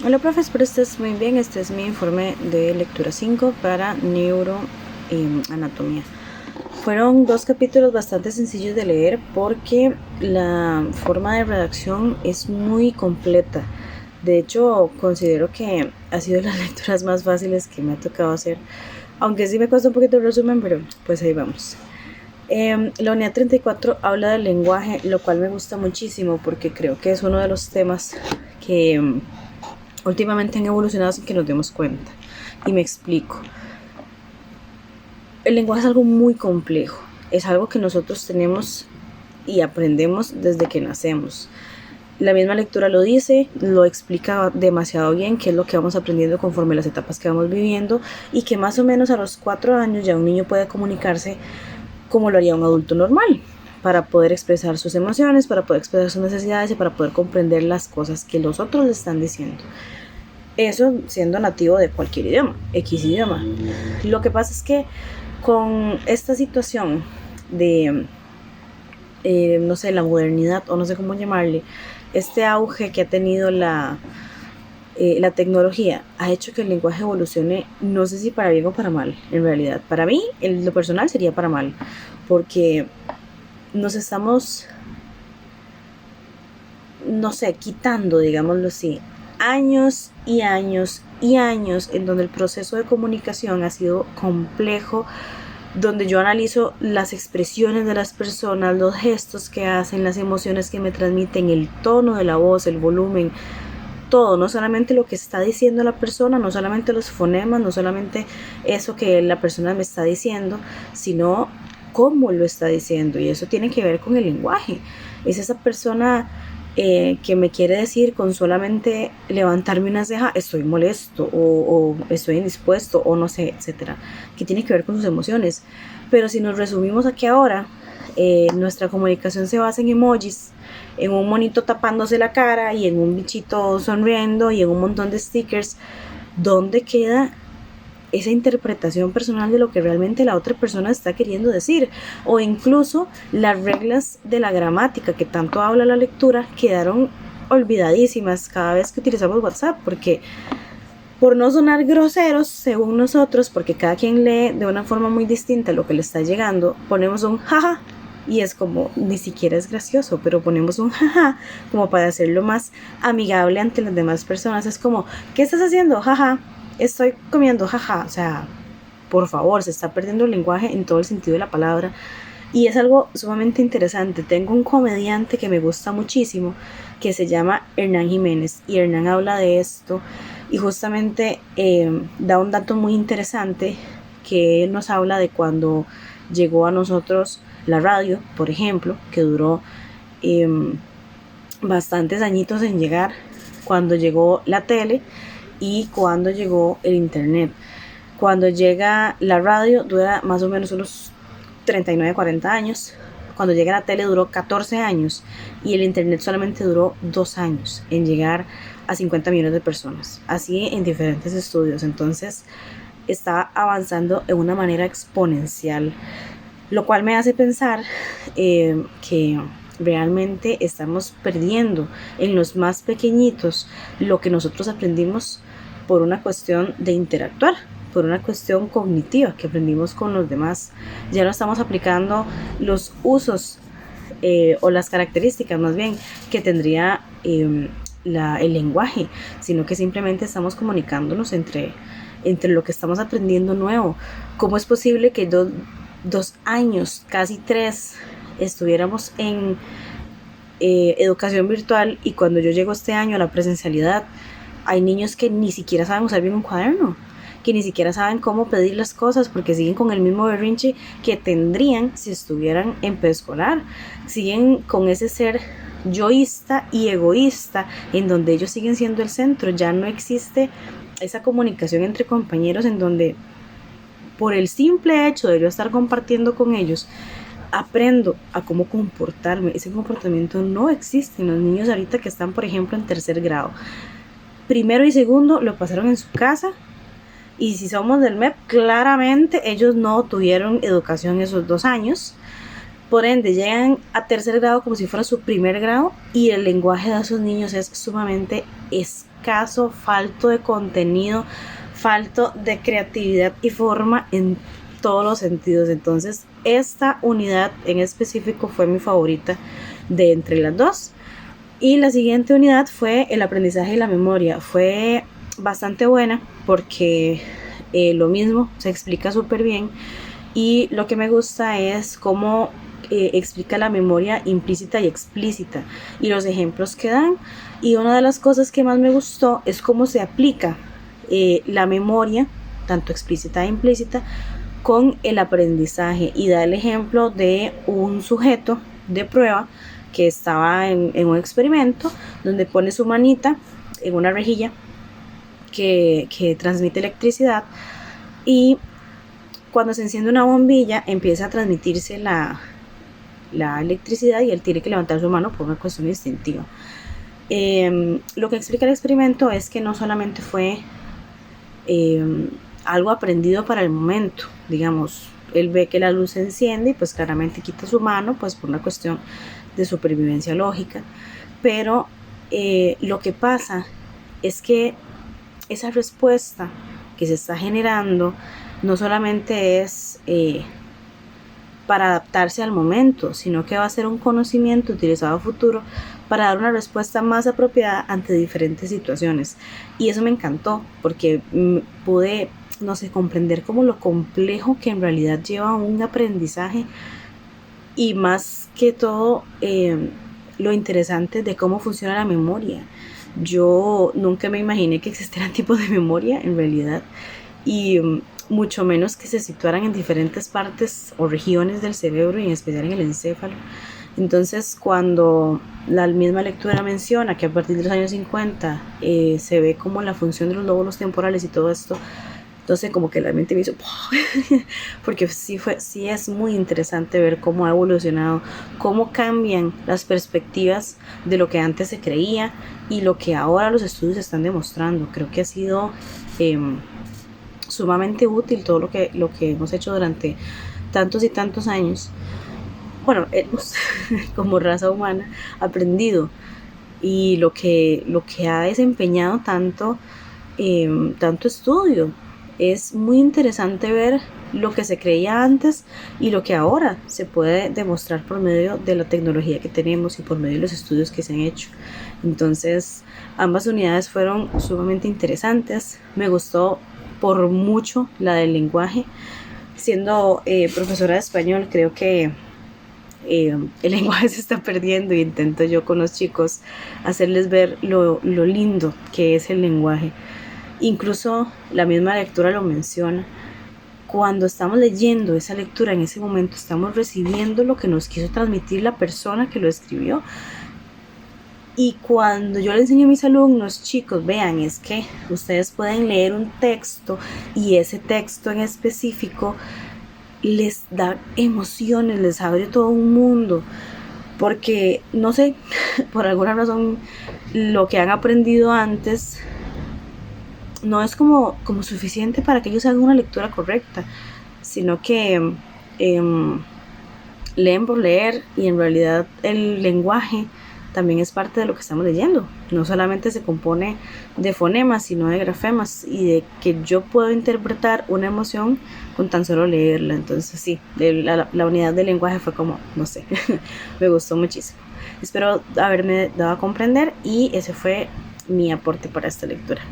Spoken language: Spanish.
Hola profes, espero estés muy bien. Este es mi informe de lectura 5 para neuroanatomía. Fueron 2 capítulos bastante sencillos de leer porque la forma de redacción es muy completa. De hecho, considero que ha sido de las lecturas más fáciles que me ha tocado hacer. Aunque sí me cuesta un poquito el resumen, pero pues ahí vamos. La unidad 34 habla del lenguaje, lo cual me gusta muchísimo porque creo que es uno de los temas que últimamente han evolucionado sin que nos demos cuenta. Y me explico. El lenguaje es algo muy complejo. Es algo que nosotros tenemos y aprendemos desde que nacemos. La misma lectura lo dice, lo explica demasiado bien, qué es lo que vamos aprendiendo conforme las etapas que vamos viviendo, y que más o menos a los 4 años ya un niño puede comunicarse como lo haría un adulto normal, para poder expresar sus emociones, para poder expresar sus necesidades y para poder comprender las cosas que los otros le están diciendo. Eso siendo nativo de cualquier idioma, X idioma. Lo que pasa es que con esta situación de, no sé, la modernidad o no sé cómo llamarle, este auge que ha tenido la tecnología ha hecho que el lenguaje evolucione, no sé si para bien o para mal, en realidad. Para mí, en lo personal, sería para mal, porque nos estamos, no sé, quitando, digámoslo así, años y años y años en donde el proceso de comunicación ha sido complejo, donde yo analizo las expresiones de las personas, los gestos que hacen, las emociones que me transmiten, el tono de la voz, el volumen, todo, no solamente lo que está diciendo la persona, no solamente los fonemas, no solamente eso que la persona me está diciendo, sino cómo lo está diciendo, y eso tiene que ver con el lenguaje. Es esa persona que me quiere decir con solamente levantarme una ceja, estoy molesto o estoy indispuesto o no sé, etcétera, que tiene que ver con sus emociones. Pero si nos resumimos aquí ahora, nuestra comunicación se basa en emojis, en un monito tapándose la cara y en un bichito sonriendo y en un montón de stickers. ¿Dónde queda esa interpretación personal de lo que realmente la otra persona está queriendo decir? O incluso las reglas de la gramática que tanto habla la lectura quedaron olvidadísimas cada vez que utilizamos WhatsApp, porque por no sonar groseros según nosotros, porque cada quien lee de una forma muy distinta lo que le está llegando, ponemos un jaja y es como, ni siquiera es gracioso, pero ponemos un jaja como para hacerlo más amigable ante las demás personas. Es como, ¿qué estás haciendo? Jaja, estoy comiendo, jaja. O sea, por favor, se está perdiendo el lenguaje en todo el sentido de la palabra. Y es algo sumamente interesante. Tengo un comediante que me gusta muchísimo, que se llama Hernán Jiménez, y Hernán habla de esto y justamente da un dato muy interesante, que él nos habla de cuando llegó a nosotros la radio, por ejemplo, que duró eh, bastantes añitos en llegar, cuando llegó la tele y cuando llegó el internet. Cuando llega la radio dura más o menos unos 39, 40 años. Cuando llega la tele duró 14 años y el internet solamente duró 2 años en llegar a 50 millones de personas. Así en diferentes estudios. Entonces está avanzando de una manera exponencial, lo cual me hace pensar que realmente estamos perdiendo en los más pequeñitos lo que nosotros aprendimos por una cuestión de interactuar, por una cuestión cognitiva que aprendimos con los demás. Ya no estamos aplicando los usos o las características más bien que tendría el lenguaje, sino que simplemente estamos comunicándonos entre lo que estamos aprendiendo nuevo. ¿Cómo es posible que 2 años, casi 3, estuviéramos en educación virtual, y cuando yo llego este año a la presencialidad, hay niños que ni siquiera saben usar bien un cuaderno, que ni siquiera saben cómo pedir las cosas porque siguen con el mismo berrinche que tendrían si estuvieran en preescolar? Siguen con ese ser yoísta y egoísta en donde ellos siguen siendo el centro. Ya no existe esa comunicación entre compañeros en donde, por el simple hecho de yo estar compartiendo con ellos, aprendo a cómo comportarme. Ese comportamiento no existe en los niños ahorita que están, por ejemplo, en tercer grado. Primero y segundo lo pasaron en su casa, y si somos del MEP, claramente ellos no tuvieron educación esos 2 años. Por ende, llegan a tercer grado como si fuera su primer grado, y el lenguaje de esos niños es sumamente escaso, falto de contenido, falto de creatividad y forma en todos los sentidos. Entonces esta unidad en específico fue mi favorita de entre las dos. Y la siguiente unidad fue el aprendizaje y la memoria. Fue bastante buena porque lo mismo, se explica súper bien, y lo que me gusta es cómo explica la memoria implícita y explícita y los ejemplos que dan. Y una de las cosas que más me gustó es cómo se aplica la memoria, tanto explícita e implícita, con el aprendizaje, y da el ejemplo de un sujeto de prueba que estaba en un experimento donde pone su manita en una rejilla que transmite electricidad, y cuando se enciende una bombilla empieza a transmitirse la electricidad y él tiene que levantar su mano por una cuestión instintiva. Lo que explica el experimento es que no solamente fue algo aprendido para el momento, digamos, él ve que la luz se enciende y pues claramente quita su mano pues por una cuestión de supervivencia lógica, pero lo que pasa es que esa respuesta que se está generando no solamente es para adaptarse al momento, sino que va a ser un conocimiento utilizado a futuro para dar una respuesta más apropiada ante diferentes situaciones. Y eso me encantó porque pude, no sé, comprender como lo complejo que en realidad lleva un aprendizaje, y más que todo lo interesante de cómo funciona la memoria. Yo nunca me imaginé que existieran tipos de memoria en realidad, y mucho menos que se situaran en diferentes partes o regiones del cerebro, y en especial en el encéfalo. Entonces, cuando la misma lectura menciona que a partir de los años 50 se ve como la función de los lóbulos temporales y todo esto, entonces como que la mente me hizo porque sí es muy interesante ver cómo ha evolucionado, cómo cambian las perspectivas de lo que antes se creía y lo que ahora los estudios están demostrando. Creo que ha sido sumamente útil todo lo que hemos hecho durante tantos y tantos años. Bueno, hemos como raza humana aprendido, y lo que ha desempeñado tanto estudio. Es muy interesante ver lo que se creía antes y lo que ahora se puede demostrar por medio de la tecnología que tenemos y por medio de los estudios que se han hecho. Entonces, ambas unidades fueron sumamente interesantes. Me gustó por mucho la del lenguaje. Siendo profesora de español, creo que el lenguaje se está perdiendo, y intento yo con los chicos hacerles ver lo lindo que es el lenguaje. Incluso la misma lectura lo menciona. Cuando estamos leyendo esa lectura, en ese momento estamos recibiendo lo que nos quiso transmitir la persona que lo escribió. Y cuando yo le enseño a mis alumnos, chicos, vean, es que ustedes pueden leer un texto y ese texto en específico les da emociones, les abre todo un mundo, porque no sé, por alguna razón lo que han aprendido antes no es como suficiente para que ellos hagan una lectura correcta, sino que leen por leer, y en realidad el lenguaje también es parte de lo que estamos leyendo. No solamente se compone de fonemas, sino de grafemas, y de que yo puedo interpretar una emoción con tan solo leerla. Entonces sí, la unidad del lenguaje fue como, no sé, me gustó muchísimo. Espero haberme dado a comprender, y ese fue mi aporte para esta lectura.